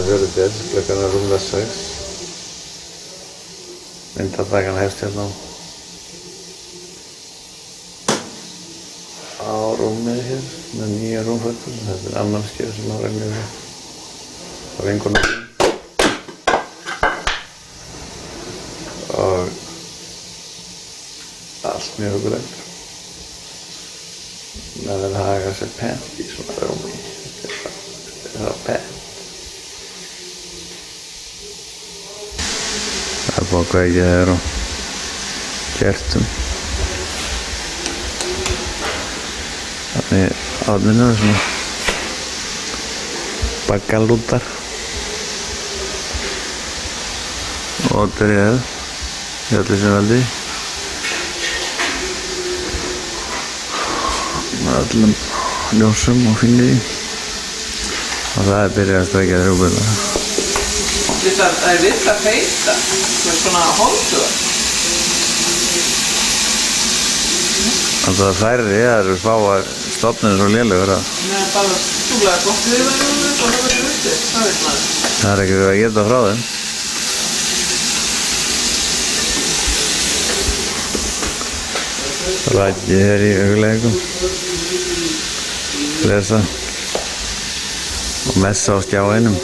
Vörubél, klukkan rúmlega 6. Myndatakan hefst hérna á rúmið hér með nýja rúmfötum. Þetta er manneskja sem har regnið á vinkonum og allt mjög hugulegt. Það er að haga sér pent í svona rúmi. Þetta er pent. Það er búið að kveikja þér og kertum. Þannig átninu er svona baggalútar og óttur í það í öllu sem veldi. Með öllum ljósum og fínir í. Og það er byrjað að streikja þrjúbila. Það er vilt að feita með svona hónsuða. Þannig að færri eru fáar stofnir svo lélegur að Nei, bara stúlega gott við verðum og það verður uti. Það veit maður. það er ekki verið að geta frá þeim. Rækki hér í hugleikum. Lesa og messa á skjá einum.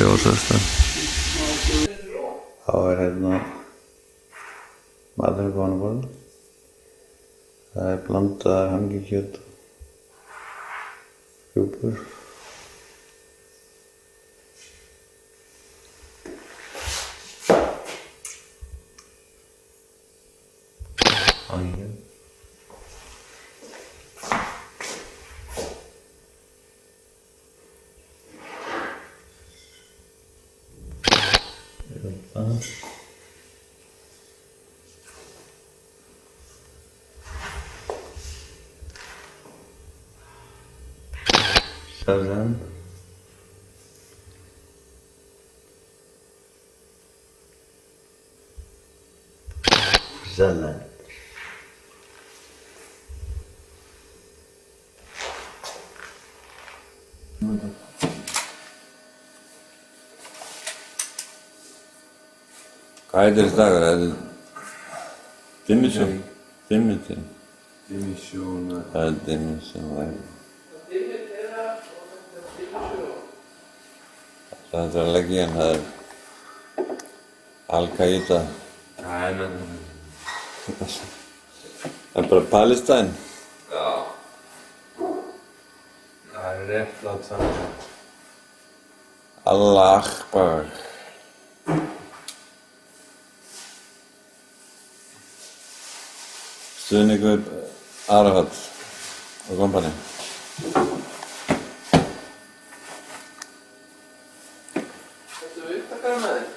Ljósastar. Þá er hérna maturinn komin á borðið. Það er blandað hangikjöt og rjúpur. Hangikjöt. Sazan. Salat. Hvað heitir þessi dagur? Það er dimmisjón. Dimmisjón. Það er dimmisjón. Það er að leggja í hann, það er Al-Qaida. Það er bara Palestín. Já. Það er réttlátt saman. Allah Akbar. Stuðningur Arafat og kompani. Þetta er upptakara með þig?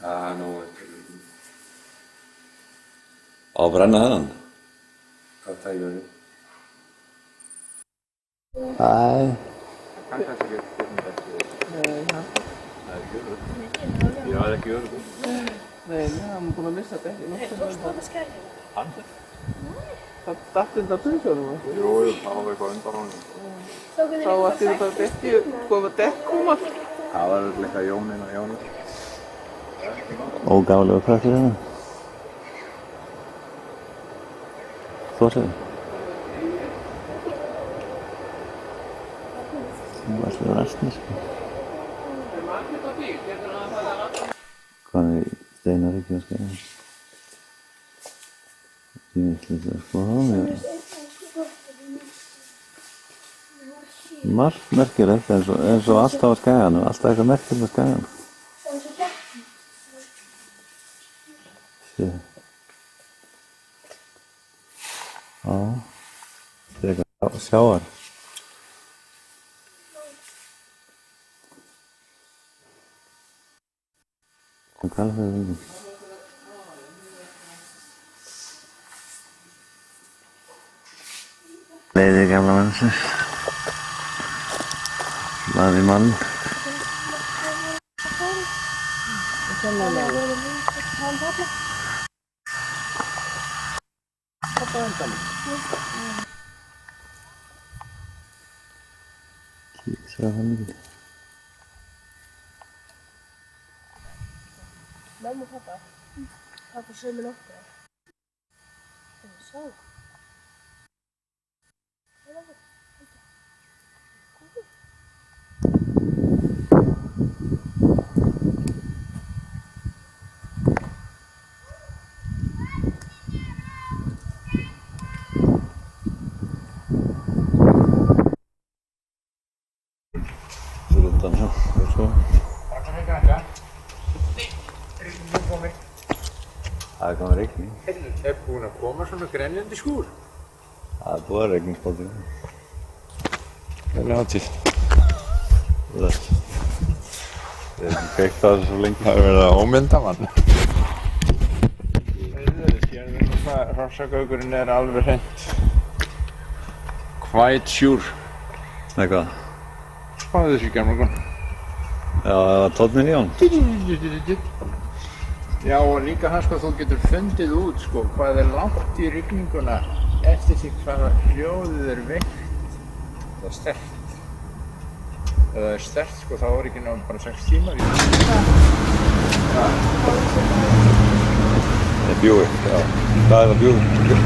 Já, nú ekki. Á að brenna þennan? Hvað tækir þið? Æ. Það kann kannski ekki fyrir þetta. Nei, já. Það er ekki öruggt. Ég var ekki öruggt. Nei, hann er búinn að missa þetta ekki. Hann? Það datt undan byrjunum. Jú, það var eitthvað undan honum. Þá ætti þetta dekki, hvað var dekk koma? Það var eitthvað Jónin og Jónin. Ógálegur krakkur hérna. Þorsið. Þú var alltaf rastnir, sko. Er maður hitt á bíl? Getur hann að fara að landa? Hvað er Steinar ekki að skæða? Ég veist líka að sko það með. Margt merkilegt eins og alltaf á skæðanum, alltaf eitthvað merkilegt á skæðanum. Sjö. Já, þetta er eitthvað sjáar. Hvað er það ekki? Leiðir gamla mannsins. Laði mann. on pappa. Pappa endan. Kíkir að hann ekki. Mamma og pappa. Pappa sömu nóttu. Það er svo. Utan här och så. Það kom rigning. Búin að koma svona grenjandi skúr? Það er búið að rigna spáttið. Vel hátíð. Það er ekki kveikt á þessu svo lengi. Það er verið að ómynda mann. Skjörnum hvað hrossagaugurinn er alveg hreint. Quite sure. Nei hvað? Spáðu þessu í gamla gunn. Já, það var tónnin í hann. Já, og líka það sko, þú getur fundið út sko hvað er langt í rigninguna eftir því hvaða hljóðið er veikt og sterkt. Ef það er sterkt sko, þá er ekki náttúrulega bara 6 tímar í það. Það er bjúið, já. Hvað er það bjúið?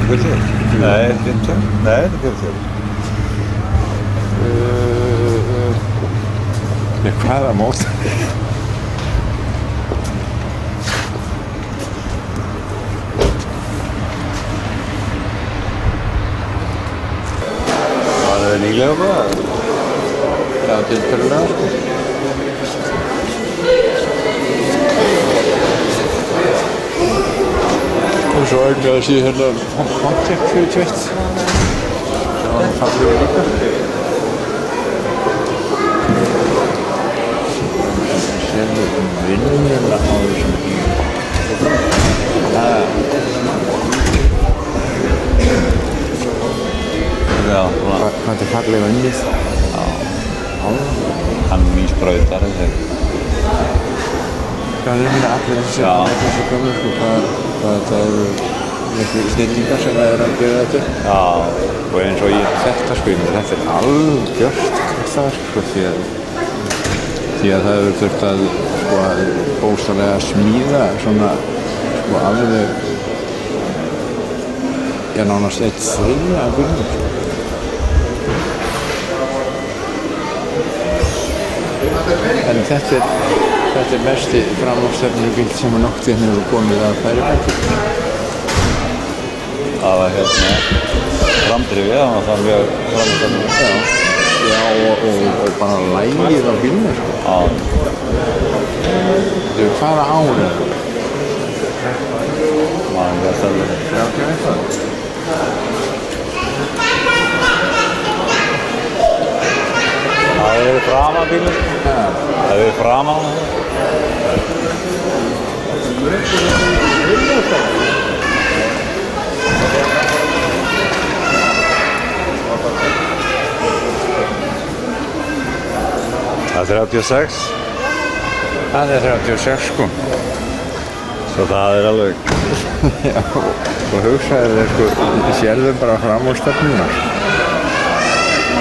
40? Nei, 50? Nei, það er 40. Hvaða mót? Það er nýlega bara. Já, tiltölulega sko. Og svo auðvitað að síða hérna Pontiac 41. Það var hann fallegur líka. Sérðu vinnuna á þessum bíl. Já, svona. Hvað er fallega unnið? Hann nýsbrautar þessi. Hvað er unnið allir þessi gömlu sko, hvað það eru miklu snillingar sem er að gera þetta? Já. Og eins og ég þetta sko, þetta er algjört kraftaverk sko, því að það hefur þurft að sko bókstaflega smíða svona sko alveg nánast 1/3 af gulnum sko. En þetta er mesti framúrstefnubíl sem að nokkuð hefur komið að Færibæti. Það var hérna framdrifið, það var það mjög framdrifið. Já, og bara lægið á bílnum sko. Hvaða ár er það? Man ekki að stella. Já, ekki veit það. Það hefur verið framan bílur. Það hefur verið framan. Það er 36. Það er 36 sko. Svo það er alveg. Já, og hugsaðu þér sko, sérðu bara framúrstefnuna.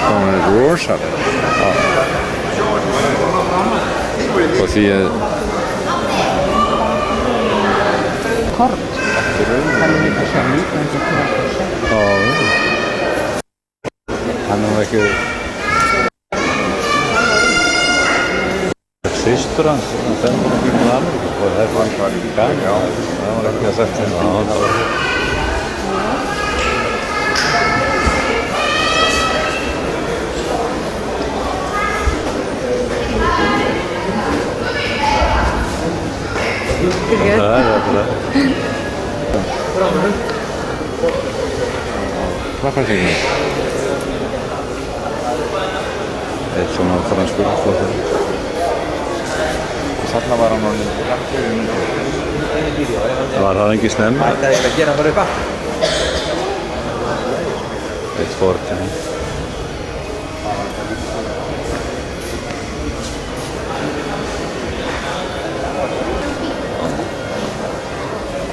Það er rosalega. Og því að Korn. Þetta er rauninni þess að líka eins og hvað. Hann er ekki systur hans, hann sendur hann til Ameríku og það var ekki gæt. Já, það var ekki að sagt þetta. Það er það. Hvað fannst þér? Eitt svona franskur flottur. Þarna var hann orðinn langt Var það ekki snemma? Það er að gera bara upp aftur. Eitt fórkjörn.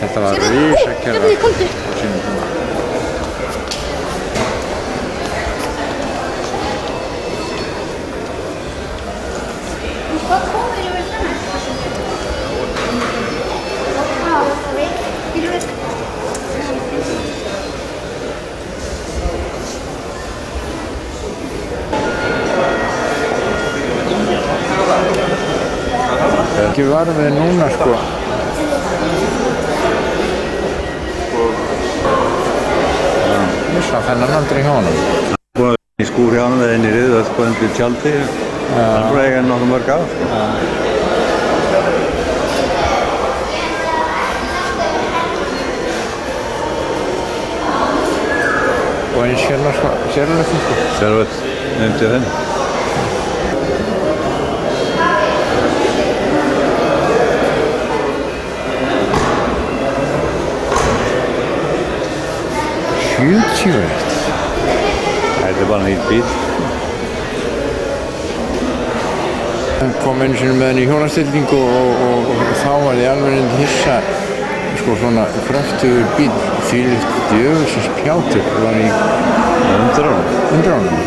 Þetta var risakerra á sínum tíma. Hvað komið yfir þennan? Ekki varum við núna sko. Ég sá þennan aldrei hjá honum. Í skúr hjá hann eða inn í riðu sko undir tjaldi. Það er bara eiga nokkuð mörg ár sko. Og eins hérna sko, sérlega sko. Sérvöld nefndi þenn. Þetta er bara nýtt bíl. Ég kom einu sinni með henni í hjólastillingu og þá var ég alveg hissa sko svona kröftugur bíl þvílíkt djöfulsins pjátur var í undir honum.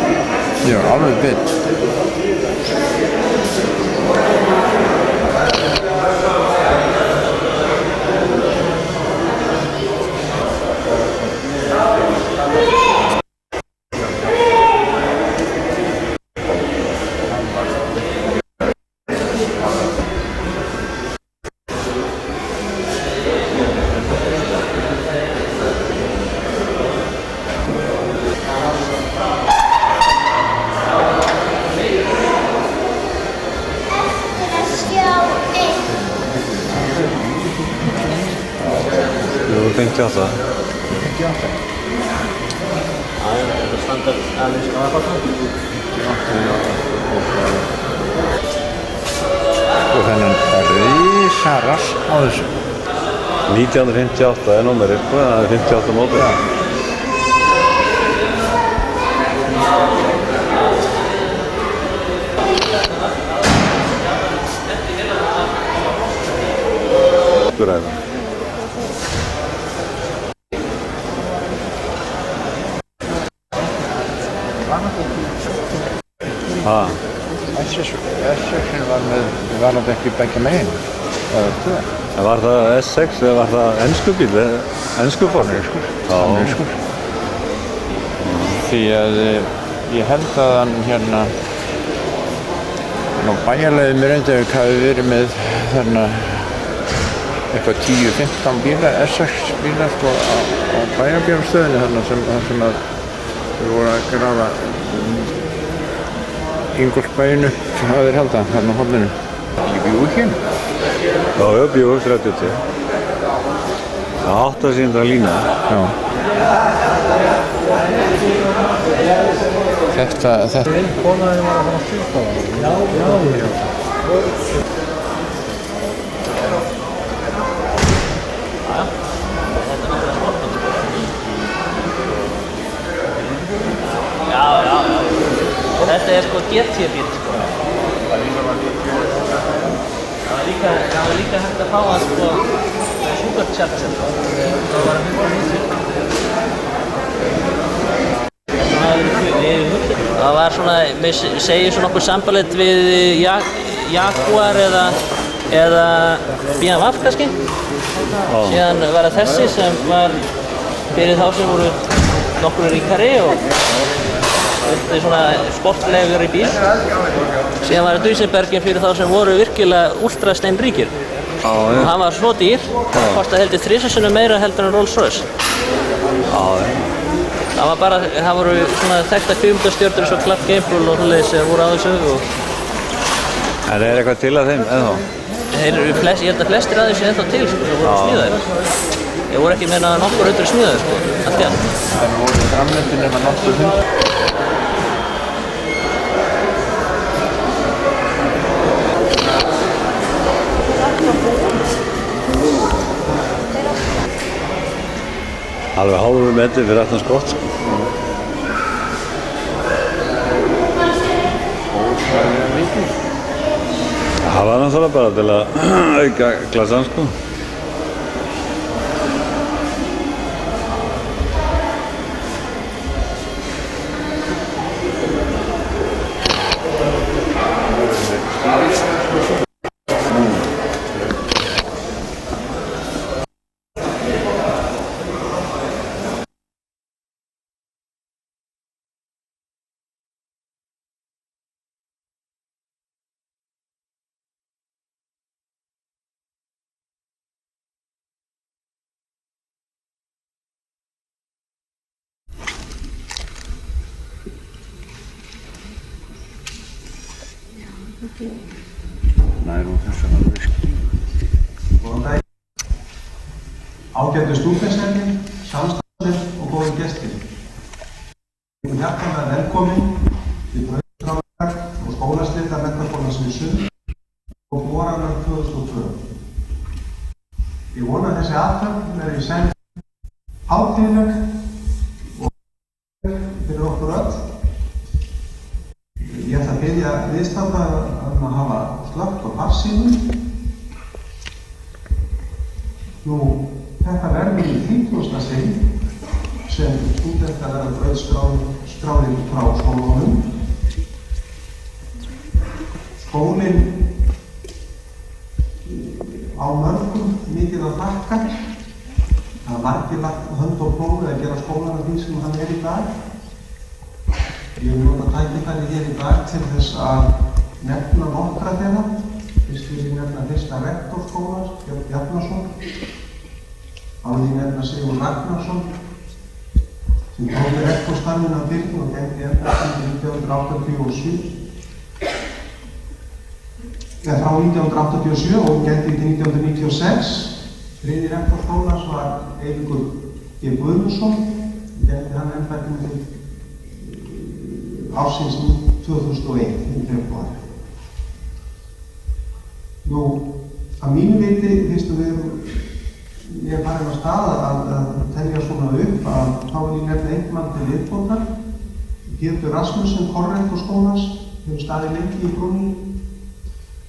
Ég var alveg bit. Jú, 58. Og þennan risarass á þessu. 1958 er númerið sko, það er 58 mótor. Skuræða. S6 var náttúrulega ekki begge megin. Var það S6 eða var það ensku bíl, ensku form? Samneskur. Því að ég held að hann hérna bæjarleiðið mér Reykjavík hafi verið með þarna eitthvað 10-15 bílar, S6 bílar sko á bæjarbjörnstöðinni þarna sem að við vorum að grafa Ingólfsbæinn upp að þeir halda þarna á horninu. Í Bjúginn. Já, Bjúg 30. Það 8 síndra lína. Já. Þetta... Konaði var að fara að fylta það. Já. Þetta er sko GT-bíl sko. Það var líka hægt að fá hann sko Supercharger. Það var 190. Það var svona, við segjum svona okkur sambalið við Jaguar eða BMW kannski. Síðan var það þessi sem var fyrir þá sem voru nokkur ríkari og þetta er svona sportlegur í bíl. Síðan var það Duesenbergin fyrir þá sem voru virkilega ultrasteinríkir. Og hann var svo dýr, kostaði heldur 3 sinnum meira heldur en Rolls-Royce. Það voru svona þekkta kvikmyndastjörnur eins og Clark Gable og svoleiðis sem voru á þessu. En er eitthvað til að þeim ennþá? Ég held að flestir af þessu ennþá til sko, sem voru smíðaðir. Ég voru ekki meina nokkur hundru smíðaðir sko, allt í allt. Það voru framleiddin nema nokkur hundru. Alveg hálfur metri fyrir aftan skott sko. Það var náttúrulega bara til að auka klassan sko. Nær úr þessu alveg Góðan dag. Ágætu stúdentshefni, samstæðir og góðir gestir. Ég er hjartanlega velkomin til brautskráningar og skólaslita Menntaskólans við Sund og vorannar 2002. Ég vona að þessi athöfn verði í senn hátíðleg og fyrir okkur öll. Ég ætla að biðja viðstadda að hafa slökkt á farsímum. Þetta verður í 30. sinn sem stúdentar verða brautskráðir frá skólanum. Skólinn á mörgum mikið að þakka. Það margir lagt hönd og plógu að gera skólanum því sem hann í dag. Ég vil nota tækifæri hér í dag til þess að nefna nokkra þeirra. Fyrst vil ég nefna fyrsta rektor skólans, Björn Bjarnason. Þá vil ég nefna Sigurð Ragnarsson, sem tók við rektorstarfinu af Birnu og gegndi embættinu 1987. Frá 1987 og gegndi til 1996. Þriði rektor skólans var Eiríkur G. Guðmundsson, gegndi hann embættinu til ársins 2001 í februar. Að mínu viti, fyrstu ég er farin á stað að telja svona upp að þá vil ég nefna einn mann til viðbótar. Pétur Rasmussen, korrektor skólans, hefur staðið lengi í brúnni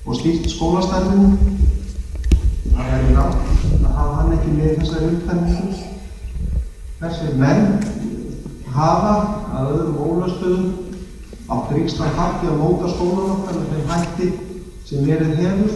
og stýrt skólastarfinu. Það væri rangt að hafa hann ekki með þessari upptalningu. Þessir menn hafa að öðrum ólöstuðum átt ríkstan þátt í að móta skólann okkar með þeim hætti sem verið hefur.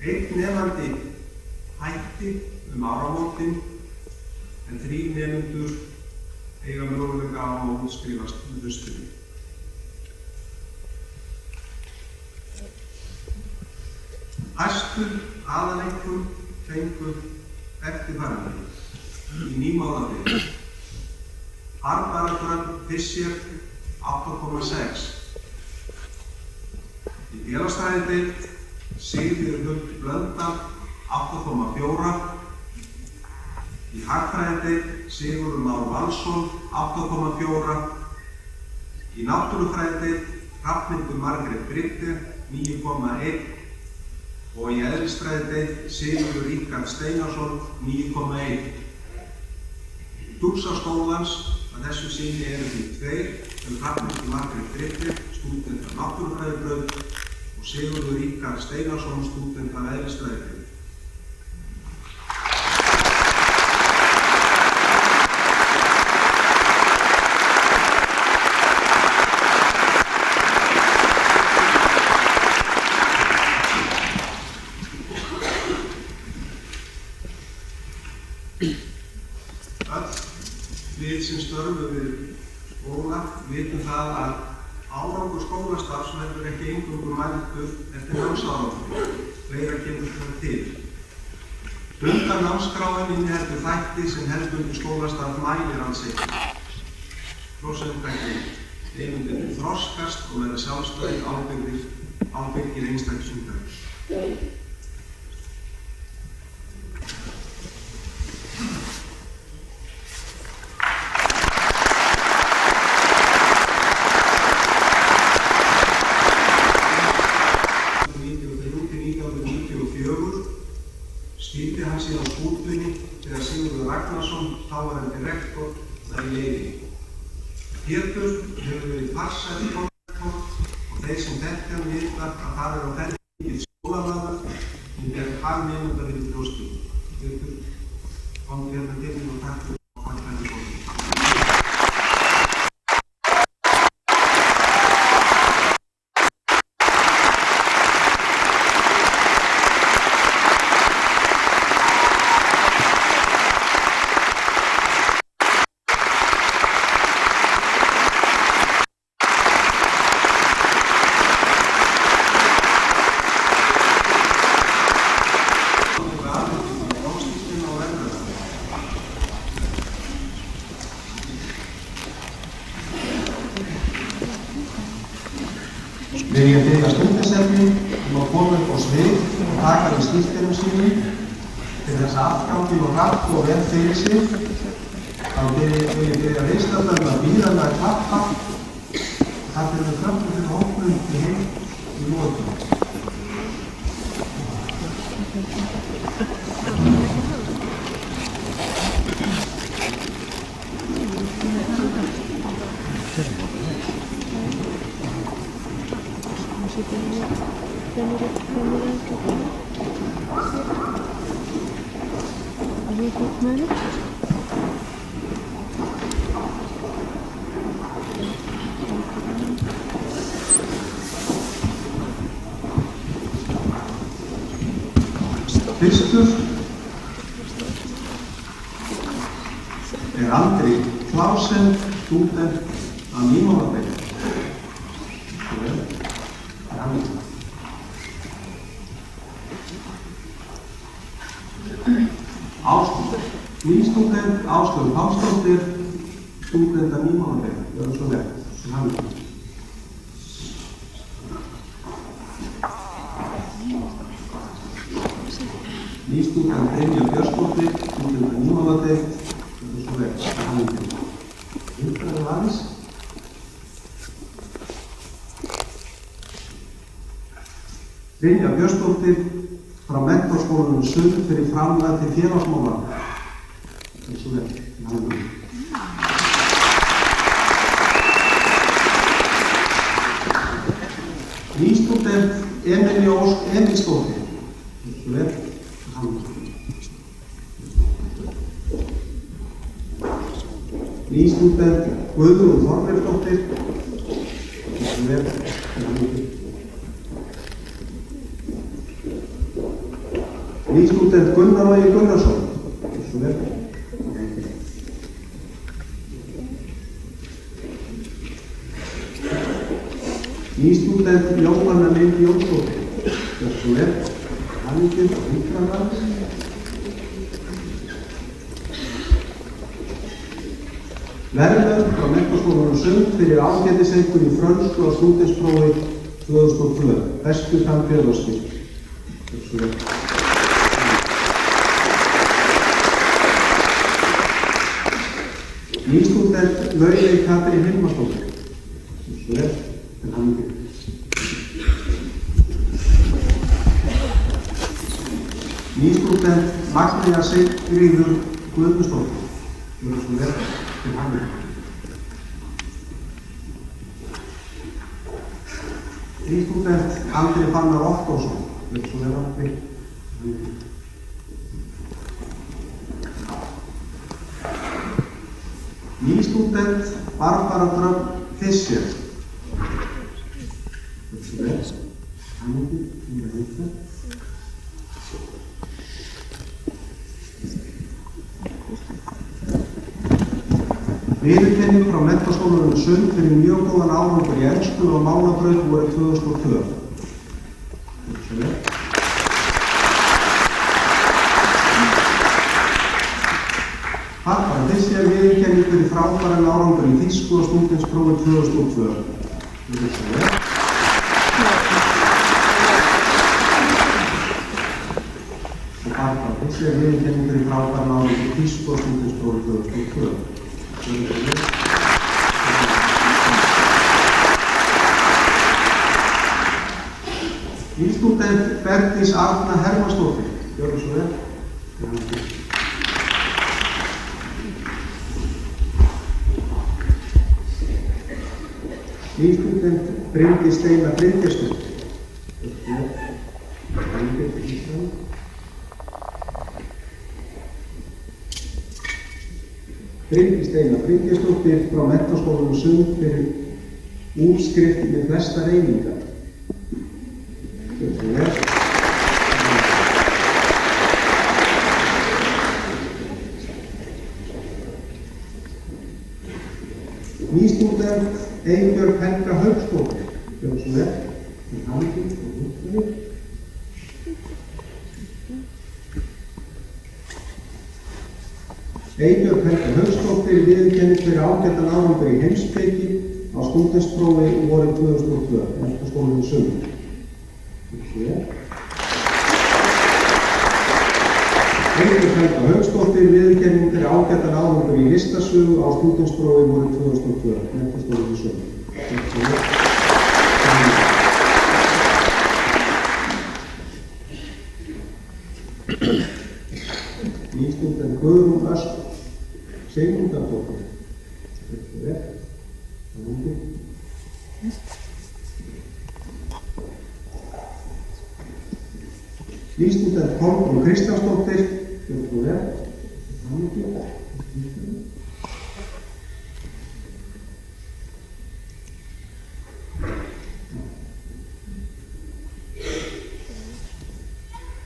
Einn nefandi hætti áramótin en 3 nemendur eiga möguleika á að útskrifast með haustinu. Hæstu aðaleinkunn fengu eftirfarandi í nýmáladeildinni. Barbara Dröfn Fischer 8,6. Í félagsfræðideild Sigríður Huld Blöndal 8,4. Í hagfræðideild Sigurður Már Valsson 8,4. Í náttúrufræðideild Hrafnhildur Margrét Brydde 9,1. Og í eðlisfræðideild Sigurður Ríkharð Steinarsson 9,1. Dúksaskólans að þessu sinni eru því 2 Hrafnhildur Margrét Brydde, stúdent af náttúrufræðibraut og Sigurður Ríkharð Steinarsson, stúdent af eðlisfræðideild. Við sem störfum við skóla vitum það að árangur skólastarfs verður ekki eingöngu mældur eftir námsárangri. Fleira kemur það til. Námskráin inniheldur þætti sem hefðbundið skólastarf mælir alls ekki. Prósentrækni nemendur þroskast og verða sjálfstæðir ábyrgir einstaklingsumhverfis. þeir sem þekkja vita að það á ferð mikill skólamaður sem er hagnemenda fyrir brjósti. Getur komið hérna til og takk fyrir og takk fyrir fólki. Við erum að stundasefni að koma upp á svið og taka við skýrtinum sínum til þess að afgangin og hratt og vel fyrir sig. Þá vil ég byrja viðstaddarinn að bíða með að klappa og það fyrir við kröftum fyrir hóknum til heim í lokum. Fyrstur er Andri Klausen, stúdent af Nýmóðabæk. Nýstúdent Áslaug Pálsdóttir, stúdent af Nýmóðabæk. Gjörðu svo vel. Nýstúdent Brynja Björnsdóttir, stúdent af Nýmóðabæk. Gjörðu svo vel. Umhverfið aðeins. Brynja Björnsdóttir frá Menntaskólanum Sund fyrir framlag til félagsmála. Eins og vel. Nýstúdent Emilía Ósk Emilsdóttir. Eins og vel. Nýstúdent Guðrún Þorleifsdóttir. Eins og vel. Nýstúdent Gunnar Logi Gunnarsson. Eins og vel. Nýstúdent Jóhanna Lind Jónsdóttir. Eins og vel. Hamingju og hringraðar. Verðlaun frá Menntaskólanum Sund fyrir ágætiseinkunn í frönsku á stúdentsprófi 2002. Bestu framfélagskip. Eins og vel. Nýstúdent Laufey Katrín Hilmarsdóttir. Eins og vel. Til hamingju. Nýstúdent Magnea Sigríður Guðmundsdóttir. Eins og vel. Til hamingju. Nýstúdent Andri Fannar Ottosson. Eins og vel. Til hamingju. Nýstúdent Barbara Dröfn Fischer. Eins og vel. Hamingju. Viðurkenning frá Menntaskólanum Sund fyrir mjög góðan árangur í ensku og málabraut voru 2002. Eins og vel. Barbara Fischer viðurkenning fyrir frábæran árangur í þýsku og stúdentsprófi 2002. Eins og vel. Barbara Fischer viðurkenning fyrir frábæran árangur í þýsku og stúdentsprófi 2002. Nýstúdent Bergdís Arna Hermannsdóttir. Gjörðu svo vel. Nýstúdent Bryndís Steina Bryndísdóttir. Bryndís Steina Bryndísdóttir frá Menntaskólanum Sund fyrir útskrift með flestar einingar. Nýstúdent Eybjörg Helga Hauksdóttir. Eybjörg Helga Hauksdóttir viðurkennd fyrir ágætan árangur í heimspeki á stúdentsprófi vorið 2002, Menntaskólanum Sund. Eybjörg Helga Hauksdóttir viðurkennd fyrir ágætan árangur í listasögu á stúdentsprófi vorið 2002, Menntaskólanum Sund. Nýstúdent Guðrún Ösp Sigmundardóttir. Nýstúdent Kolbrún Kristjánsdóttir.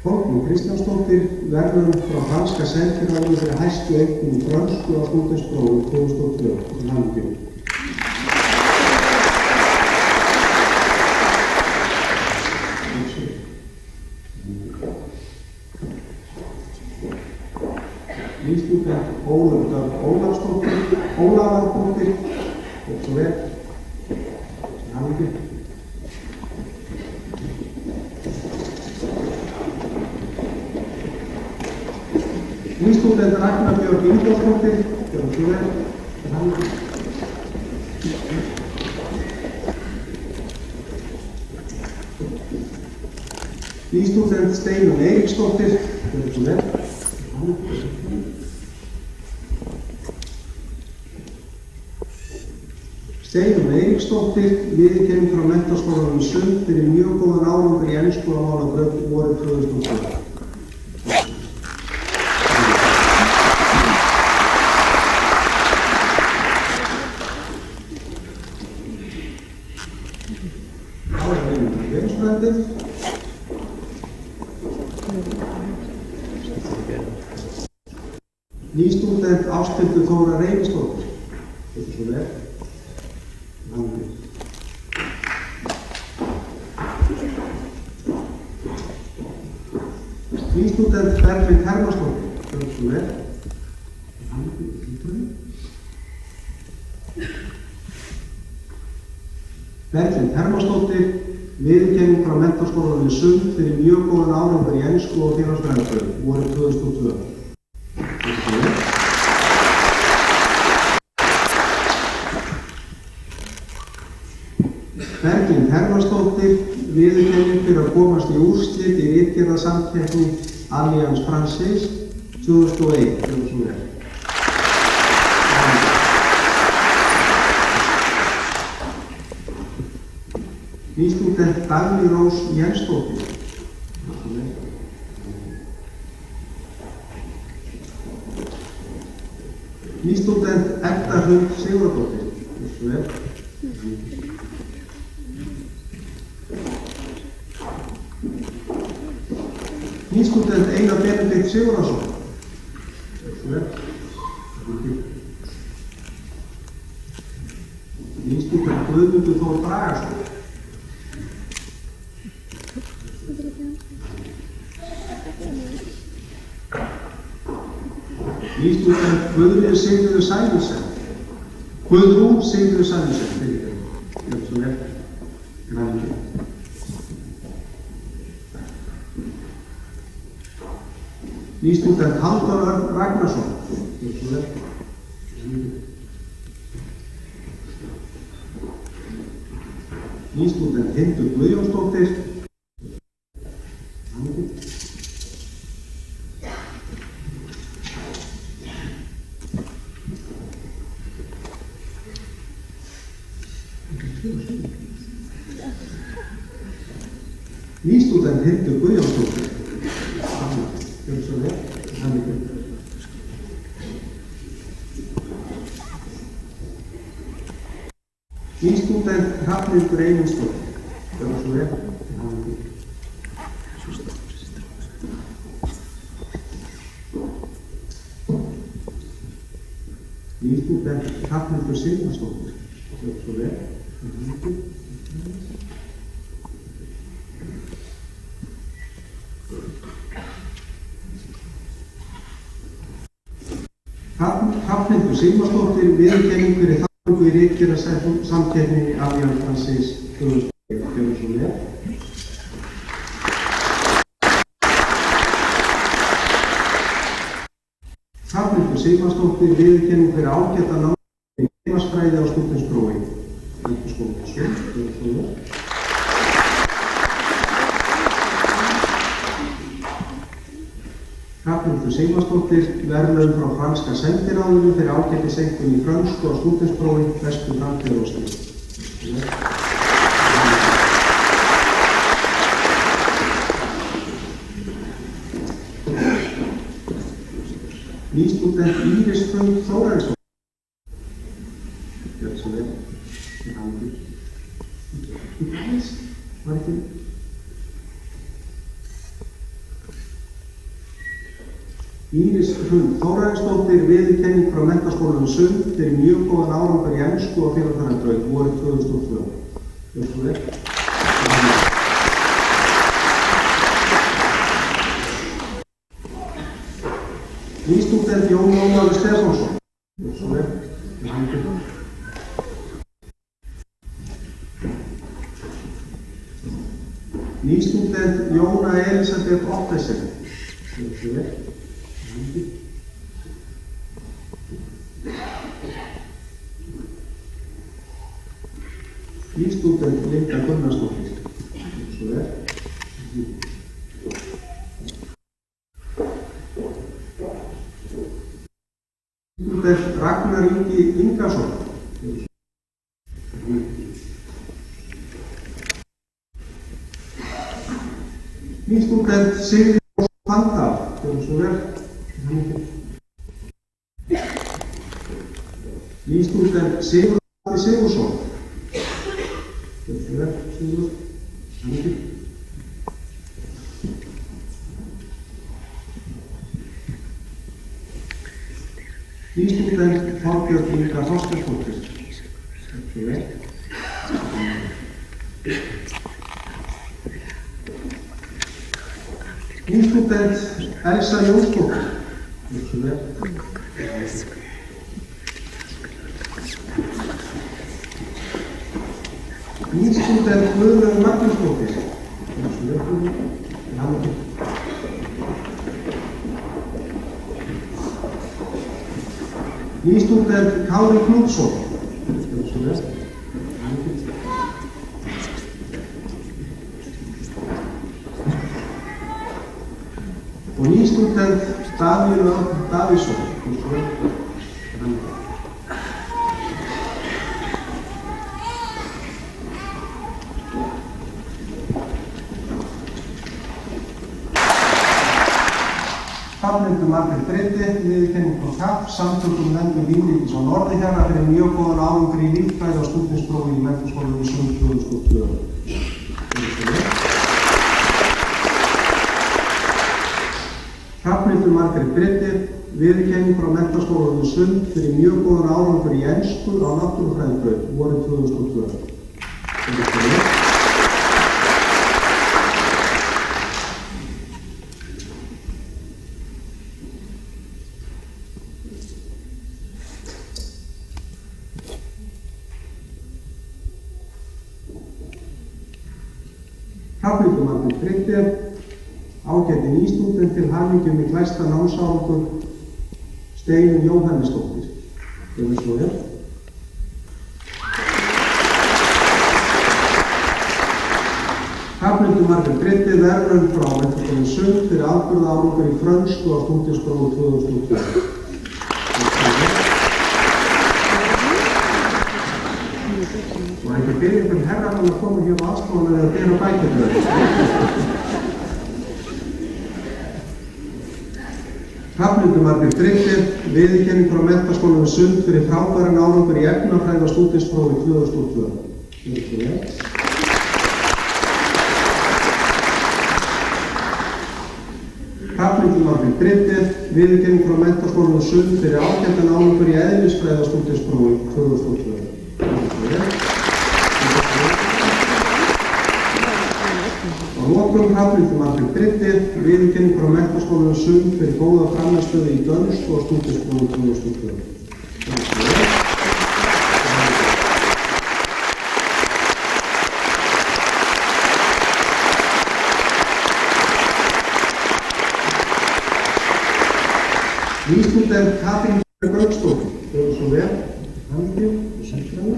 Kolbrún Kristjánsdóttir verður frá franska sendiráðinu fyrir hæstu einkunn í frönsku á stúdentsprófi 2002 til hamingju. Nýstúdent Ólöf Dögg Ólafardóttir og svo vel til hamingju. Nýstúdent Ragnar Björg Ingólfsdóttir, gjörðu svo vel, til hamingju. Nýstúdent Steinunn Eiríksdóttir, gjörðu svo vel, til hamingju. Steinunn Eiríksdóttir, viðurkennd frá Menntaskólanum Sund fyrir mjög góðan árangur í ensku á málabraut vorið 2002. Nýstúdent Ásthildur Þóra Reynisdóttir. Þetta svo vel. Nýstúdent Berglind Hermannsdóttir. Þetta svo vel. Berglind Hermannsdóttir, viðurkennd frá Menntaskólanum Sund fyrir mjög góðan árangur í ensku og félagsfræðibraut vorið 2002. Berglind Hermannsdóttir, viðurkennd fyrir að komast í úrslit í ritgerðarsamkeppni Alliance Française 2001. Nýstúdent Dagný Rós Jensdóttir. Nýstúdent Edda Hrund Sigurðardóttir. Nýstúdent Einar Benedikt Sigurðarsson. Nýstúdent Guðmundur Þór Bragason. Nýstúdent Guðrún Sigríður Sæmundsson. Guðrún Sigríður Sæmundsson. Þetta svo vel. Græningi. Nýstúdent Halldór Örn Ragnarsson. Þetta svo vel. Nýstúdent Hildur Guðjónsdóttir. Nýstúdent Hildur Guðjónsdóttir. Gjörðu svo vel. Hamingju. Nýstúdent Hrafnhildur Eymundsdóttir. Gjörðu svo vel. Hamingju. Nýstúdent Hrafnhildur Sigmarsdóttir. Gjörðu svo vel. Hamingju. Hrafnhildur Sigmarsdóttir viðurkenning fyrir þátttöku í ritgerðarsamkeppni Allianz Francaise 2001. Gjörðu svo vel. Hrafnhildur Sigmarsdóttir viðurkenning fyrir ágæta nám í heimasfræði á stúdentsprófi. Gjörðu svo vel. Hrafnhildur Sigmarsdóttir verðlaun frá franska sendiráðinu fyrir ágætiseinkunn í frönsku á stúdentsprófi bestu framtíðaróskir. Nýstúdent Íris Hrund Þórarinsdóttir. Gjörðu svo vel. Var ekki? Íris Hrund Þórarinsdóttir viðurkenning frá Menntaskólanum Sund fyrir mjög góðan árangur í ensku og félagsfræðibraut vorið 2002. Gjörðu svo vel. Nýstúdent Jón Ólafur Stefánsson. Gjörðu svo vel. Nýstúdent Jóna Elisabeth Ottesen. Gjörðu svo vel. Nýstúdent Linda Gunnarsdóttir. Svo vel. Nýstúdent Ragnar Ingi Ingarsson. Nýstúdent Sigríður Pandal. Svo vel. Nýstúdent Sigurður Sigursson. Nýstúdent Þorbjörn Inga Þorsteinsdóttir. Nýstúdent Elsa Jónsdóttir. Nýstúdent Guðlaug Magnúsdóttir. Nýstúdent Kári Knútsson. Og nýstúdent Davíð Davíðsson. Hrafnhildur Margrét Breyti, viðurkenning frá KAF, samtökum nefndum lífríkis og Norðurhjara fyrir mjög góðan árangur í líffræði á stúdentsprófi í Menntaskólanum Sund 2002. Hrafnhildur Margrét Breyti, viðurkenning frá Menntaskólanum Sund fyrir mjög góðan árangur í ensku á náttúrufræðibraut vorið 2002. Hrafnhildur Margrét Breyti, ágæti nýstúdent til hamingju með glæsta námsárangur Steinunn Jóhannesdóttir. Gjörðu svo vel. Hrafnhildur Margrét Breyti verðlaun frá Menntaskólanum Sund fyrir afburða árangur í frönsku á stúdentsprófi 2002. Og ekki byrja einhvern herramann að koma hér á aðstoð framhaldsskóla eða bera bækjafjörður. Hrafnhildur Margrét Gryggir, viðurkenning frá Menntaskólanum við Sund fyrir frábæran árangur í efnafræði á stúdentsprófi 2002. Hrafnhildur Margrét Gryggir, viðurkenning frá Menntaskólanum við Sund fyrir ágætan árangur í eðlisfræði á stúdentsprófi 2002. Að lokum Hrafnhildur Margrét Gryggir, viðurkenning frá Menntaskólanum við Sund fyrir góða frammistöðu í dönsku og stúdentsprófi 2002. Nýstúdent Katrín Gauksdóttir, gjörðu svo vel, hamingju og sættræði.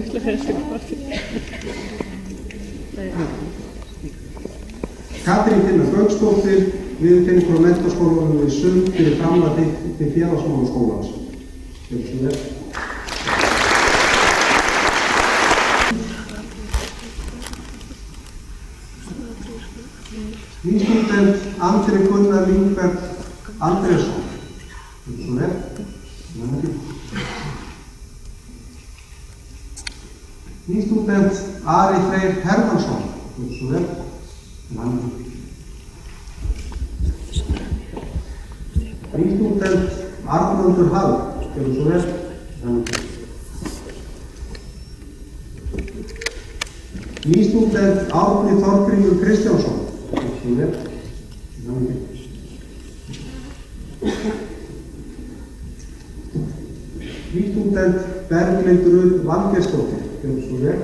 Katrín Tinna Gauksdóttir, viðurkenning frá Menntaskólanum við Sund fyrir framlag til félagsmálaskólans. Gjörðu svo vel. Nýstúdent Andri Gunnar Lingberg Andrésson. Gjörðu svo vel. Hamingju. Nýstúdent Ari Freyr Hermansson. Gjörðu svo vel. Nýstúdent Arnaldur Hall, gjörðu svo vel. Nýstúdent Árni Þorgrímur Kristjánsson, gjörðu svo vel. Nýstúdent Berglind Rut Valgeirsdóttir, gjörðu svo vel.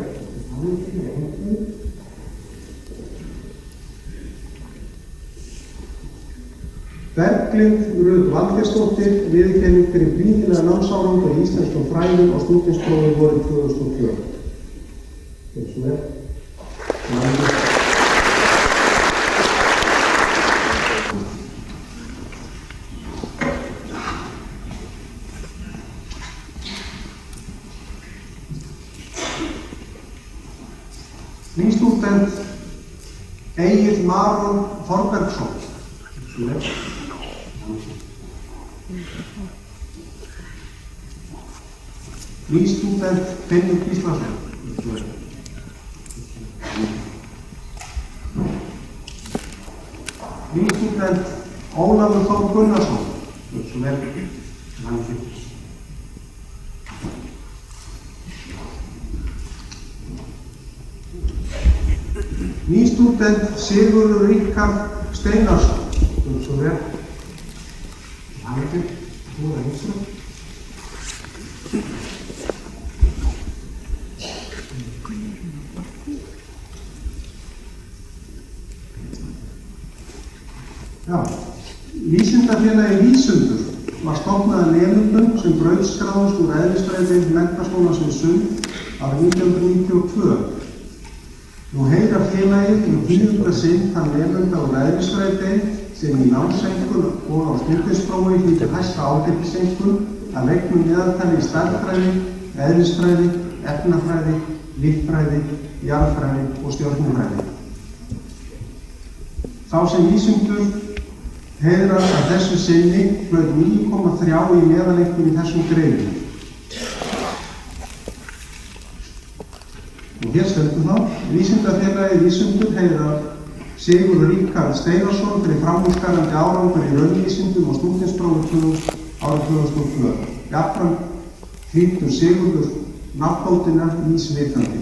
Berglind Rut Valgeirsdóttir, viðurkenning fyrir prýðilega námsárangur í íslenskum fræðum á stúdentsprófi vorið 2004. Gjörðu svo vel. Nýstúdent Egill Maron Þorbergsson. Gjörðu svo vel. Nýstúdent Finnur Gíslason. Nýstúdent Ólafur Þór Gunnarsson. Nýstúdent Sigurður Ríkharð Steinarsson. Vísindafélagi Vísundur var stofnað af nemendum sem brautskráðust úr eðlisfræði Menntaskólans við Sund árið 1992. Nú heyra félagið 10. sinn þann nemenda úr eðlisfræðideild sem í námseinkunn og á stúdentsprófi hlýtur hæsta ágætiseinkunn að leiknu meðaltali í stærðfræði, eðlisfræði, efnafræði, líffræði, jarðfræði og stjörnufræði. Sá sem Vísundur heiðrar að þessu sinni hlaut 9,3 í meðaleinkunn í þessum greinum. Og hér stendur þá, Vísindafélagi Vísundur heiðrar Sigurður Ríkharð Steinarsson fyrir framúrskarandi árangur í raunvísindum og stúdentsprófi árið 2002. Jafnframt hlýtur Sigurður nafnbótina Ís vitandi.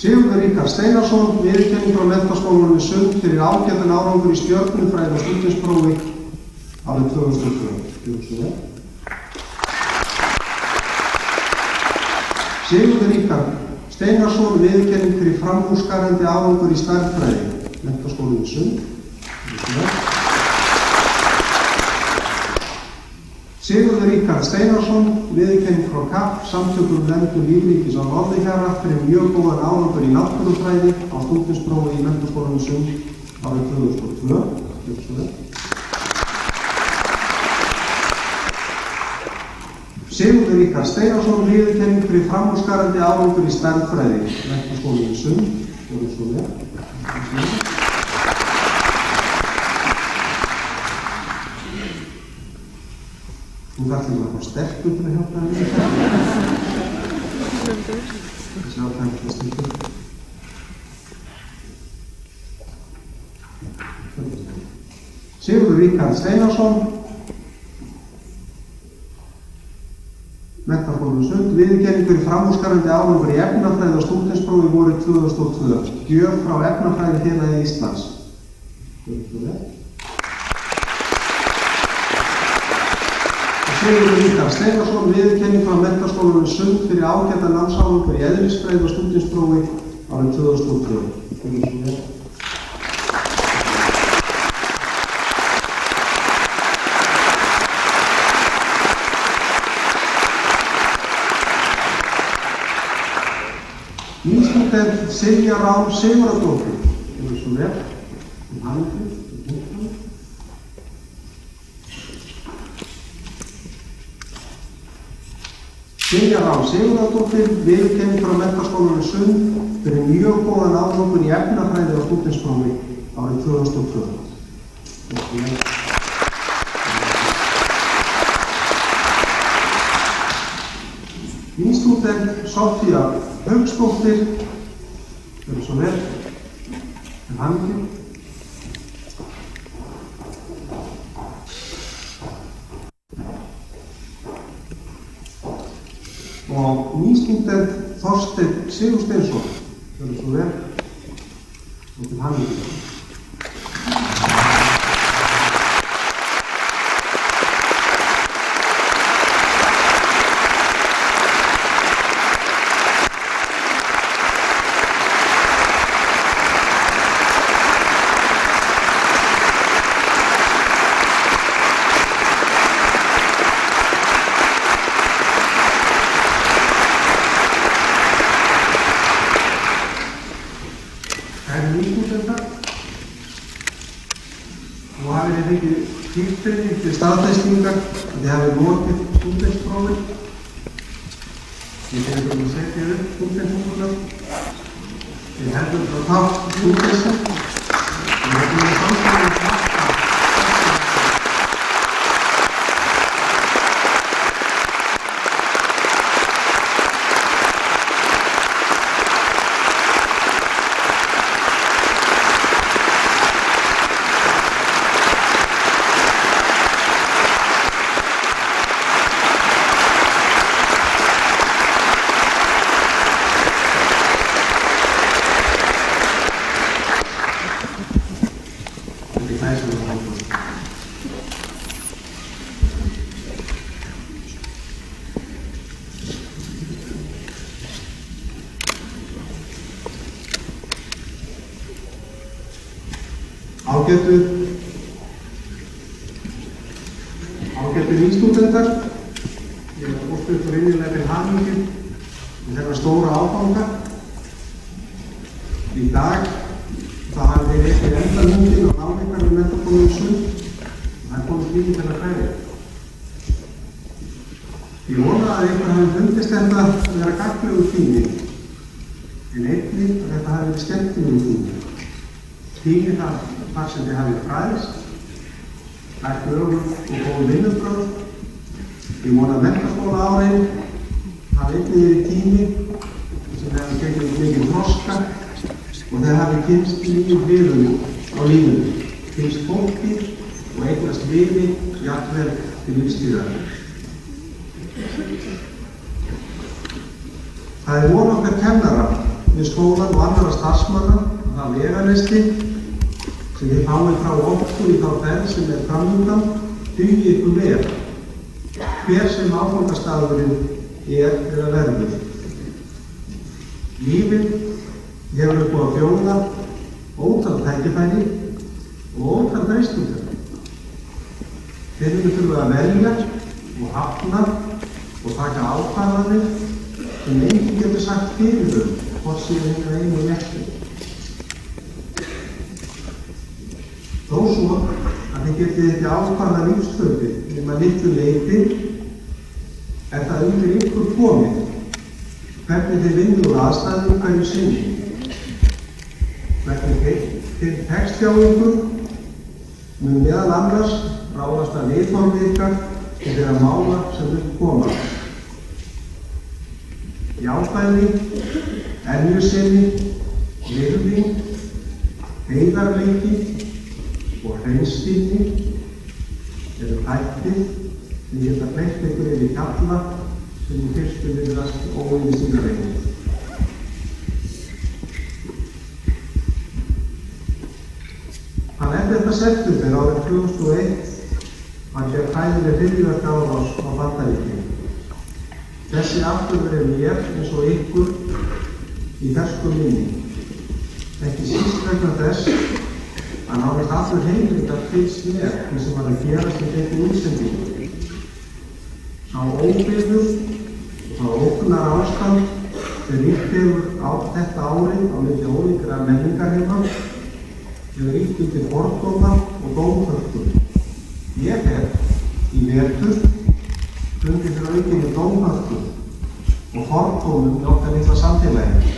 Sigurður Ríkharð Steinarsson, viðurkenning frá Menntaskólanum við Sund fyrir ágætan árangur í stjörnufræði og stúdentsprófi árið 2002. Sigurður Ríkharð Steinarsson, viðurkenning fyrir framúrskarandi árangur í stærðfræði, Menntaskólanum við Sund. Sigurður Ríkharð Steinarsson, viðurkenning frá KAP, samtökum verndun lífríkis á Norðurhjara fyrir mjög góðan árangur í náttúrufræði á stúdentsprófi í Menntaskólanum við Sund árið 2002. Sigurður Ríkharð Steinarsson, viðurkenning fyrir framúrskarandi árangur í stærðfræði, Menntaskólinn í Sund, gjörðu svo vel. Þú þarf til að fá stelpur til að hjálpa þér við þetta. Þessi áfæðið stelpur. Sigurður Ríkharð Steinarsson, Menntaskólinn í Sund, viðurkenning fyrir framúrskarandi árangur í efnafræði og stúdentsprófi vorið 2002, gjöf frá Efnafræðifélagi Íslands. Sigurður Ríkharð Steinarsson, viðurkenning frá Menntaskólanum í Sund fyrir ágætan námsárangur í eðlisfræði og stúdentsprófi árið 2002. Nýstúdent Silja Rán Sigurðardóttir, gjörðu svo vel, Silja Rán Sigurðardóttir, viðurkenning frá Menntaskólanum í Sund fyrir mjög góðan árangur í efnafræði og stúdentsprófi árið 2002. Nýstúdent Sofía Hauksdóttir, gjörðu svo vel, til hamingju. Og nýstúdent Þorsteinn Sigursteinsson, gjörðu svo vel, og til hamingju. Til staðfestingar að þið hafið lokið stúdentsprófi. Ég fyrir að setja upp stúdenthúsuna. Þið heldur að tátt stúdentsa. Við hefum við samstæðið ágætu nýstúdentar. Ég óska ykkur innilega til hamingju með þennan stóra áfanga. Í dag það hafi verið eftir endanúndin og náleikar við Menntaskólanum í Sund og það komið tími til að kveðja. Ég vona að ykkur hafi fundist þetta að vera gagnlegur tími en einnig að þetta hafi verið skemmtilegur tími. Tími þar sem þið hafið fræðst, lært lögum og góð vinnubrögð. Ég vona að menntaskólaárið hafi einnig verið tími sem þið hafið gegnum mikið þroska og þið hafið kynnst nýjum hliðum á lífinu, kynnst fólki og eignast vini jafnvel til lífstíðar. Það er von okkar kennara við skólan og annarra starfsmanna að það veganesti sem þið fáið frá okkur í þá ferð sem framöndan dugi ykkur vel, hver sem áfangastaðurinn eða verður. Lífið hefur upp á að bjóða ótal tækifæri og ótal freistingar. Þið þurfum að velja og hafna og taka ákvarðanir sem enginn getur sagt fyrir þau, hvort séu einu ekki. Þó Þó svo að þið getið ekki ákvarða lífshlaupi nema litlu leyti það undir ykkur komið hvernig þið vinnið úr aðstæðum hverju sinni. Hvernig þið tekst hjá ykkur mun meðal annars ráðast að viðhorfi ykkar til þeirra mála sem upp koma. Jákvæðni, eljusemi, virðing, heiðarleiki og hreinskilni eru þættir sem geta fleytt ykkur yfir hjalla sem í fyrstu virðast óyfirsýnilegir. Þann 11. september árið 2001 var gerð hræðileg hryðjuverkaárás á Bandaríkin. Þessi atburður mér eins og ykkur í fersku minni. Ekki síst vegna þess að nánast allur heimildar fylgst með því sem var að gerast í þessu útsendingu. Sá óbyggður og sá ógnar ástand sem ríkt hefur á þetta árið á milli ólíkra menningarheima hefur ríkt undir fordóma og dómhörku. Ég hef í vetur fundið fyrir aukinni dómhörku og fordómum í okkar litla samfélagi.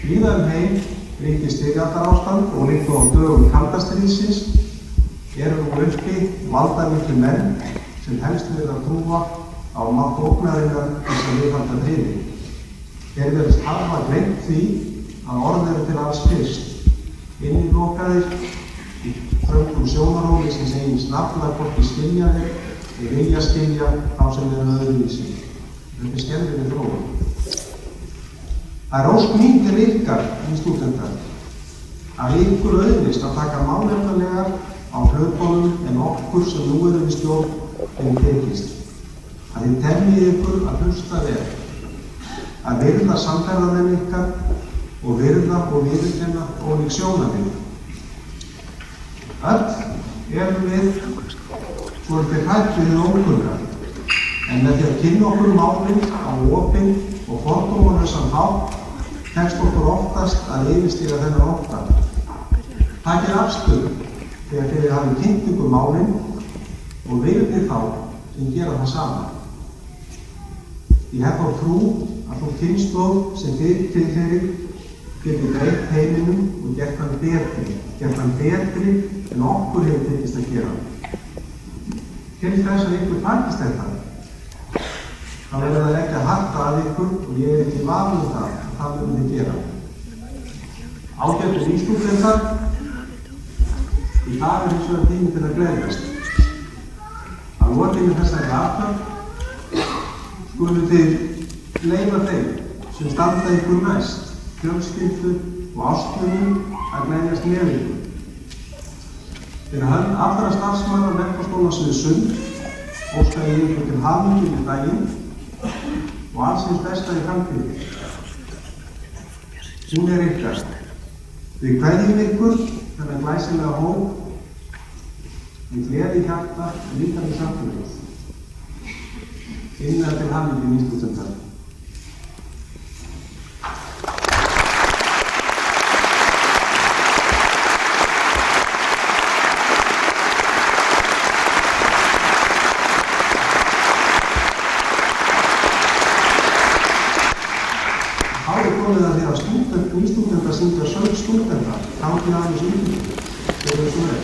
Víða heim ríkir styrjaldarástand og líkt á dögum kalda stríðsins eru nú uppi valdamiklir menn sem helst verið að trúa á mátt ógnarinnar þess að viðhalda friði. Þeir virðast hafa gleymt því að orð eru til alls fyrst. Innilokaðir í þröngum sjónarhóli sem segist nafnlega hvorki skilja þeir vilja skilja þá sem eru öðruvísi. Þetta skelfileg þróun. Það ósk mín til ykkar í stúdentar að ykkur auðvist að taka málefnalega á hlutunum en okkur sem nú eru við stjórn þeim tekist. Að þið temjið ykkur að hlusta vel, að virða samferðamenn ykkar og virða og viðurkenna ólík sjónarmið. Öll erum við svolítið hrædd við hið ókunna, en með því að kynna okkur málin á opinn og fordómalausan hátt tekst okkur oftast að yfirstíga þennan ótta. Takið afstöðu þegar þið hafið kynnt ykkur málin og virðið þá sem gera það sama. Ég hef þá trú að þú kynslóð sem þið tilheyrir geti breytt heiminum og gert hann betri en okkur hefur tekist að gera. Til þess að ykkur takist þetta, þá verður það leggja hart að ykkur og ég ekki vafa það að það verður þið gera. Ágættu nýstúdentar, í dag hins vegar tími til að gleðjast. Að lokinni þessari athöfn skuluð þið leyfa þeim sem standa ykkur næst, fjölskyldu og ástvunum að gleðjast með ykkur. Fyrir hönd allra starfsmanna Menntaskólans Sund óska ég ykkur til hamingju við daginn og alls hins besta í framtíðinni. Hún ykkar. Við kveðjum ykkur þennan glæsilega hóp með gleði í hjarta og líka með samfélagið. Innilega til hamingju nýstúdentar. Nýstúdenta syngja söng stúdenta, gangi aðeins út. Þeir eru svo vel.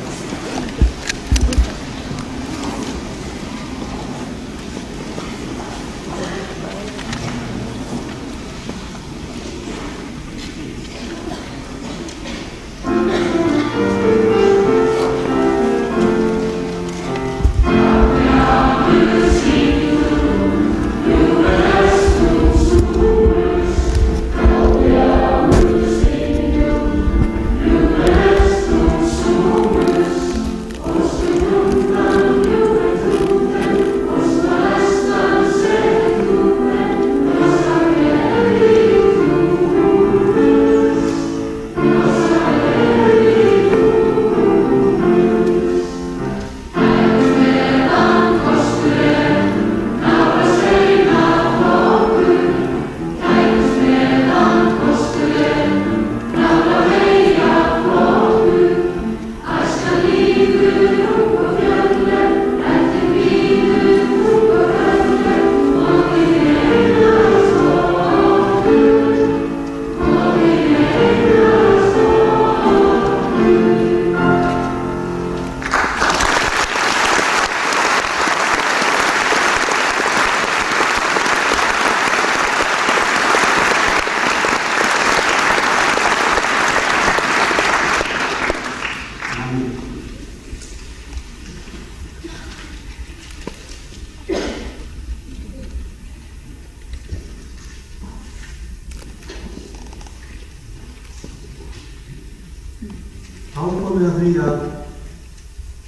komið að því að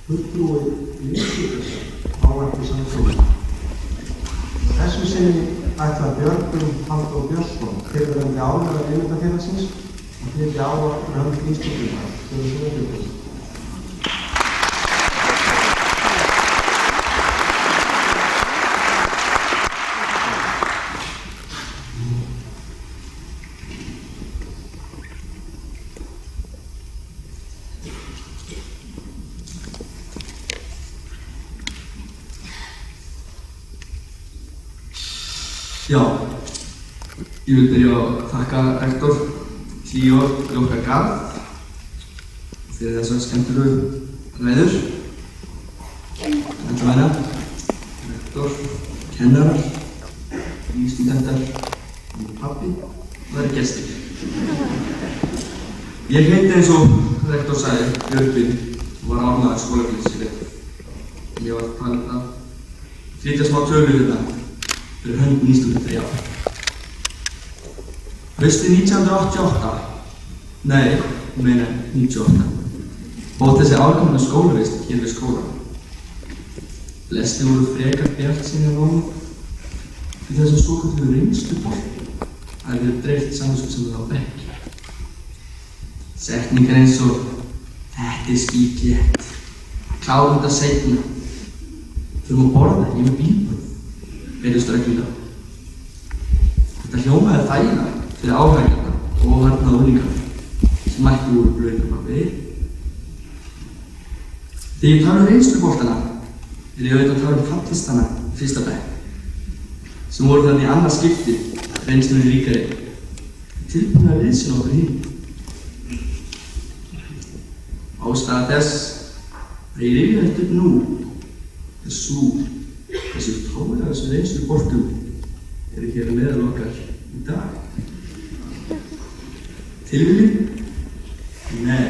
fulltrúi lífsýtast ávarpi samfélagi. Þessu sinni ætla Björgvin Halldór Björnsson, fyrrverandi áhugað Nementafélagsins, að flytja ávarp fyrir hönd Íslendinga 2020. Já, ég vil byrja að þakka rektor 10 ár í okkar garð fyrir þessar skemmtilegu ræður. Allavega, rektor, kennarar, stúdentar, pabbi og það gestir. Ég heiti eins og rektor sagði Björgvin og var ánægður skólafélagsins. Ég var talið að flytja smá tölu hérna fyrir hönd nýstúdentar í ár. Haustið 1988, nei, ég meina 98, bóð þessi árkomin skólavist hér við skólann. Flestir voru frekar bjartsýnir á honum því þessum svokölluðu reynslubolti hafði verið dreift samviskusamlega á bekk. Setningar eins og þetta er skítlétt, klárum þetta seinna, þurfum að borða, ég með bílpróf. Heyrðust reglulega. Þetta hljómaði þægilega fyrir áhægjana og óharnaða unglinga sem mættu úr blöðum að við. Þegar ég tala reynsluboltana ég auðvitað að tala fallistana í fyrsta bekk sem voru þannig í annað skipti reynslunni ríkari tilbúin að liðsina okkur hinn. Ástæða þess að ég rifja þetta upp nú er sú þessi tóra þessu reynsluboltum eru hér að meðal okkar í dag. Tilviljun? Nei,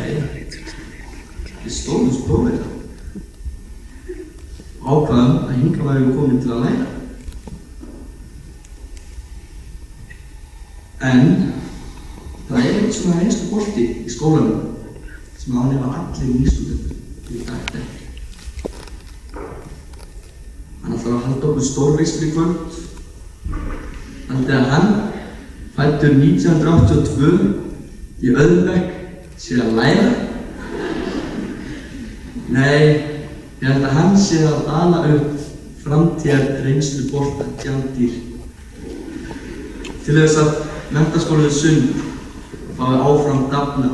við stóðumst prófið það. Ákvaðum að hingað værum við komin til að læra. En það er eitt svona reynslubolti í skólanum sem ánefa allir nýstúdentar í dag ekki. Hann ætlar að halda okkur stórveislu í kvöld. Haldið að hann, fæddur 1982 í öðrum bekk, sé að læra. Nei, ég held að hann sé að ala upp framtíðar reynslubolta tjaldýr. Til þess að menntaskólinn Sund fái áfram dafna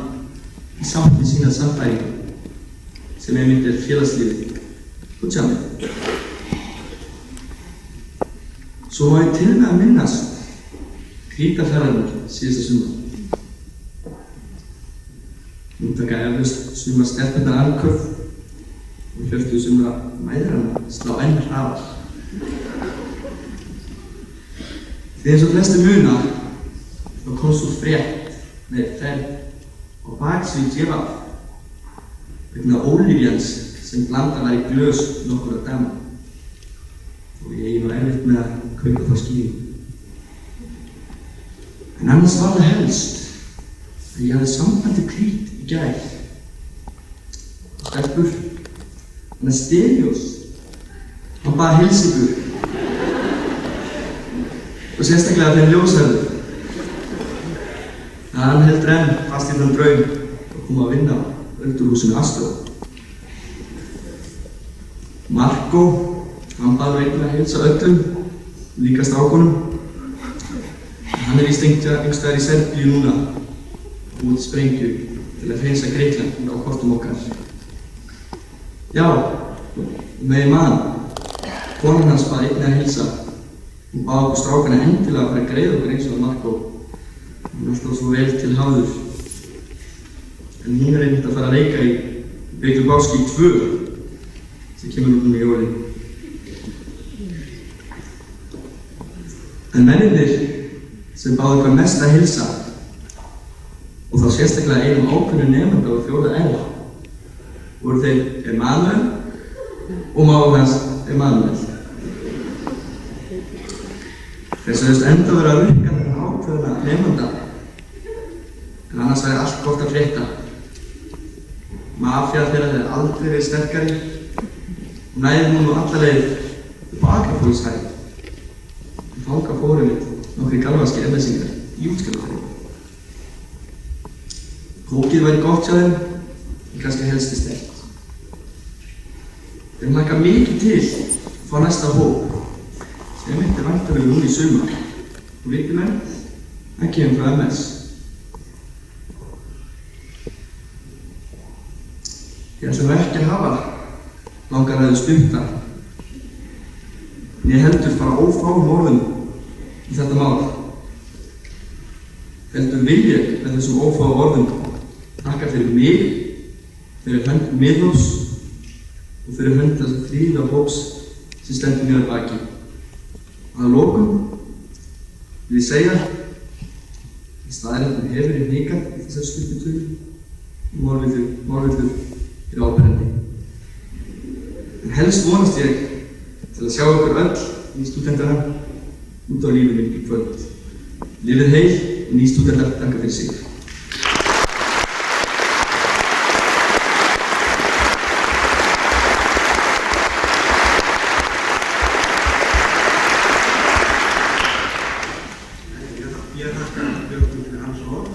í sátt við sína sannfæringu sem myndir félagslífið og tjaldið. Svo má ég til með að minnast Krítarferðarnar síðasta sumar. Nú taka eflaust sumar stelpurnar armköf og hljóftuðu sumra mæðranna slá enn hraðar. Því eins og flestir muna þá kom svo ferð á baksvið Djefaf vegna ólífjans sem blandað var í glös nokkurra dama. Og ég eigi nú erfitt með að kaupa þá skýringu. En annars var það helst að ég hafði samband við Krít í gær. Stelpur, hann er Stelios. Hann bað að heilsa ykkur. Og sérstaklega þeim ljóshærðu. Hann heldur enn fast í þann draum og kom að vinna á öldurhúsinu Astro. Marko, hann bað einnig að heilsa öllum, líka strákunum. Hann er víst einhvers staðar í Serbíu núna og út sprengju til að hreinsa Grikkland á kortum okkar. Já, með mann, konan hans bað einnig að heilsa. Hún bað okkur strákana endilega að fara að greiða okkur eins og Marko. Hún er alltaf svo vel til hafður. En hún er einmitt að fara að leika í Big Lebowski 2 sem kemur út í jólin. En mennirnir sem báðu hvað mest að heilsa og þá sérstaklega einum ákveðnum nemanda á 4. R voru þeir Emanuel og mágur hans Emanuel. Þeir sagðist enda vera að rukka þennan ákveðna nemanda en annars væri allt gott að frétta. Mafía þeirra hefði aldrei verið sterkari og næði nú alla leið upp á Akrapólshæð. Þangað fórum við nokkrir galvaskir MS-ingar í útskrifarferðingu. Kókið væri gott hjá þeim, en kannski helsti sterkt. Þeir hlakka mikið til að fá næsta hóp sem myndi væntanlega núna í sumar og vikumenn, það kemur frá MS. Ég ætlum ekki að hafa langar ræðu stundar, en ég heldur fara ófáum orðum í þetta mál. Heldur vil ég með þessum ófáum orðum þakka fyrir mig, fyrir hönd Miðhófs og fyrir hönd þess þríða hóps sem stendur mér að baki. Að lokum vil ég segja að staðreyndin hefur verið hnikað í þessar stuttutölu og morvillur er áberandi. En helst vonast ég til að sjá ykkur öll í stúdentana út á lífinu í kvöld. Lifið heil og ný stúdentar þakka fyrir sig. Ég þakka Björgvin fyrir hans orð.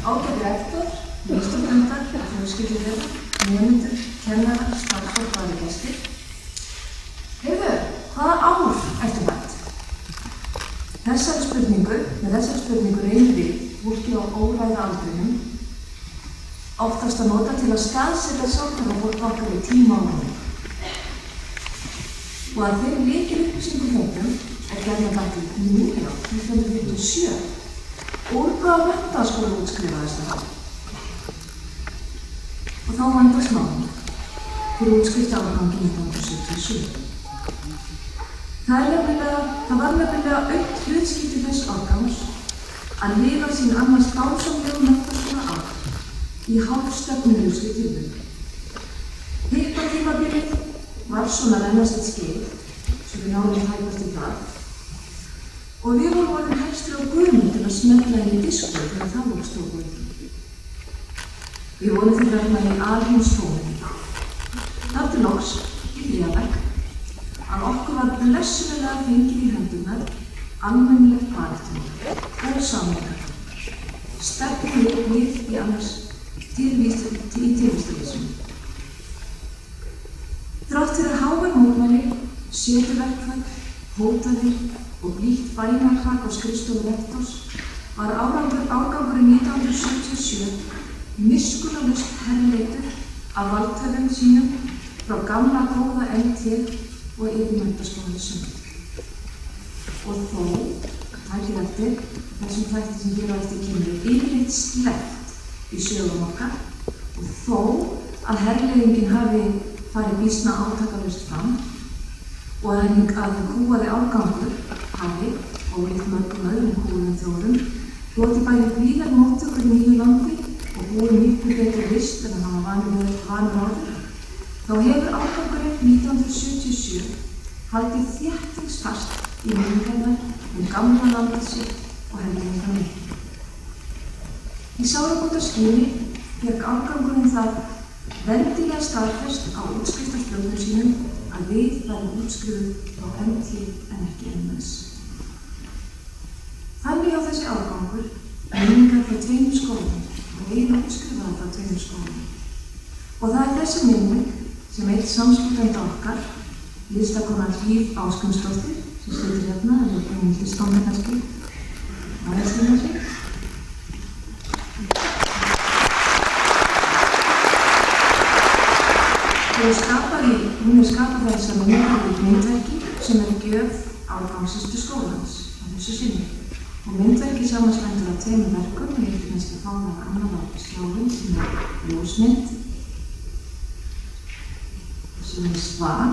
Ágæti rektor, nýstúdentar, fjölskyldur þeirra, nemendur, kennarar, starfsfólk og aðrir gestir. Heyrðu, hvaða ár ertu mætt? Með þessari spurningu reynir við fólki á óræða aldrinum oftast að nota til að staðsetja samtalafólk okkar í tíma og rúmi. Og að þeim lykilupplýsingum fengnum er gerðan dætið í New York 1957. Úr hvaða menntaskóla útskrifaðist það? Og þá vandast málum fyrir útskrift árgangi 1977. Það var nefnilega aukt hlutskipti þess árgangs að lifa sín annars dásamlegu menntaskóla ár í hálfstefnulegri tilveru. Hippatímabilið var svona rennast eitt skeið, svo við náðum að hæpast í það, og við vorum orðin hestir á guðmund til að smella inn í diskói þegar það voru stóðu. Við vorum því verðna í alheimstóninni. Þar til loks, í þriðabekk, að okkur var blessulega fengið í hendurnar almennilegt baráttúr og samvinna. Sterkur við í annars tilvistarvísum. Þrátt fyrir hávær mótmæli, setuverkfall, hótanir og blítt bænarhrak á skrifstofu rektors var árgangurinn 1977 miskunnarlaust herleitur af valdhöfum sínum frá gamla góða NT og yfir menntaskólanum sund. Og þó, takið eftir, þessum þætti sem hér á eftir kemur yfirleitt sleppt í sögum okkar og þó að herleiðingin hafi farið býsna átakalaust fram og að kúgaði árgangur hafi, ólíkt mörgum öðrum kúguðum þjóðum, hlotið bæði blíðar móttökur í nýju landi og búið miklu betur vist en hann var vanur áður, þá hefur árgangurinn 1977 haldið þéttingsfast í minningarnar gamla landið sitt og herleiðingar miklu. Í sárabótarskyni fékk árgangurinn það vendilega staðfest á útskriftarspjölnum sínum að við verðum útskrifuð frá MT en ekki MS. Þannig á þessi árgangur minningar frá tveimur skólum og útskrifaðar frá tveimur skólum. Og það er þessi minning sem eitt samskiptandi okkar, listakonan Hlíf Ásgrímsdóttir, sem situr hérna, en við erum listámi kannski, á restina sig. Hún er skapað þess að myndverki sem er gjöf árgangssistu skólans á þessu sinni. Og myndverki samanstendur af tveimur verkum, við hittum næst að fá það annan á skjálfum sem er ljósmynd, sem er Svan,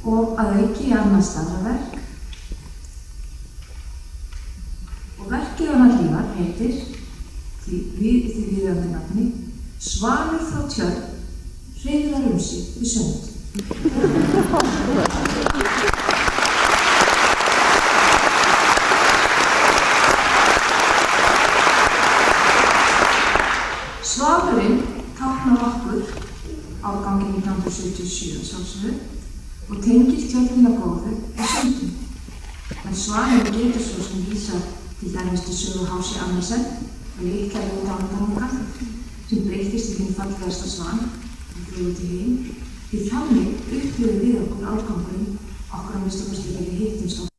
og að auki annað stærra verk heitir, því viðeigandi nafni, Svanur frá Tjörn hreiðrar sig við sund. Svanurinn táknar okkur árgangi 1977 sjálfsögðu og tengir tjörnina góðu og sundin. En svanurinn getur svo sem vísa til dæmis til sögu H.C. Andersen og litla ljóðandangan sem breytist í hinn fallegasta svan og flögu til heim. Því þannig upplifum við okkur árgangurinn okkur að minnsta kosti þegar við hittumst á